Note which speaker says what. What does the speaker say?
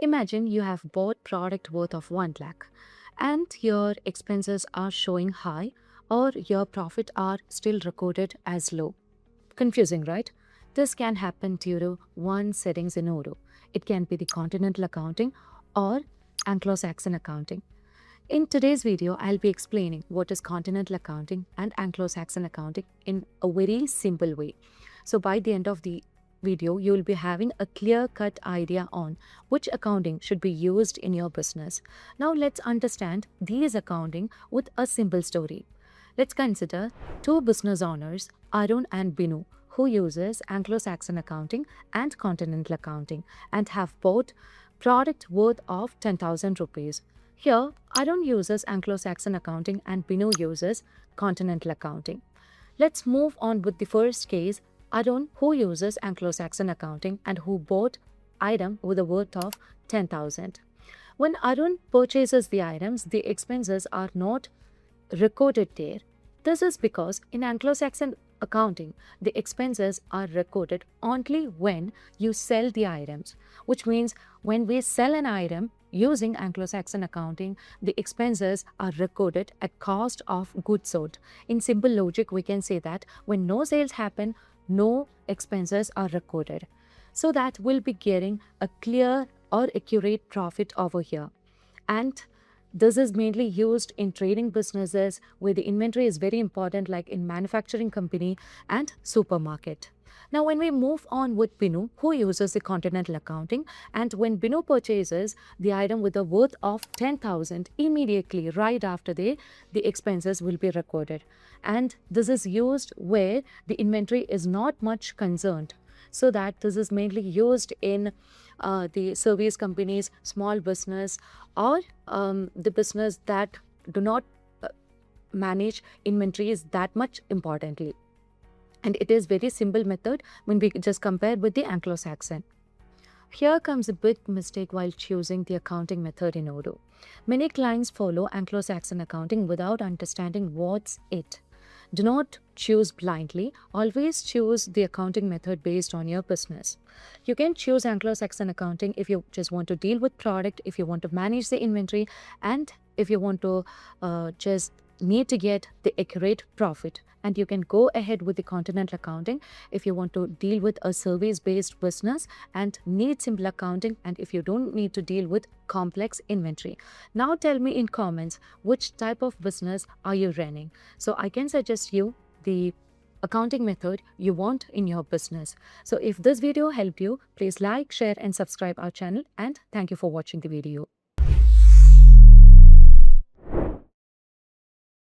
Speaker 1: Imagine you have bought product worth of 1 lakh and your expenses are showing high or your profit are still recorded as low. Confusing, right? This can happen due to one settings in Odoo. It can be the Continental accounting or Anglo-Saxon accounting. In today's video, I'll be explaining what is Continental accounting and Anglo-Saxon accounting in a very simple way. So by the end of the video, you will be having a clear-cut idea on which accounting should be used in your business. Now let's understand these accounting with a simple story. Let's consider two business owners, Arun and Binu, who uses Anglo-Saxon accounting and Continental accounting and have bought product worth of 10,000 rupees. Here, Arun uses Anglo-Saxon accounting and Binu uses Continental accounting. Let's move on with the first case, Arun, who uses Anglo-Saxon accounting and who bought item with a worth of 10,000. When Arun purchases the items, the expenses are not recorded there. This is because in Anglo-Saxon accounting, the expenses are recorded only when you sell the items, which means when we sell an item using Anglo-Saxon accounting, the expenses are recorded at cost of goods sold. In simple logic, we can say that when no sales happen, no expenses are recorded. So that we'll be getting a clear or accurate profit over here. And this is mainly used in trading businesses where the inventory is very important, like in manufacturing company and supermarket. Now, when we move on with Binu, who uses the Continental accounting, and when Binu purchases the item with a worth of 10,000, immediately right after the expenses will be recorded. And this is used where the inventory is not much concerned. So that this is mainly used in the service companies, small business, or the business that do not manage inventories that much importantly. And it is very simple method when we just compare with the Anglo-Saxon. Here comes a big mistake while choosing the accounting method in Odoo. Many clients follow Anglo-Saxon accounting without understanding what's it. Do not choose blindly. Always choose the accounting method based on your business. You can choose Anglo-Saxon accounting if you just want to deal with product, if you want to manage the inventory, and if you want to just need to get the accurate profit. And you can go ahead with the Continental accounting if you want to deal with a service-based business and need simple accounting, and if you don't need to deal with complex inventory. Now tell me in comments which type of business are you running. So I can suggest you the accounting method you want in your business. So if this video helped you, please like, share and subscribe our channel, and thank you for watching the video.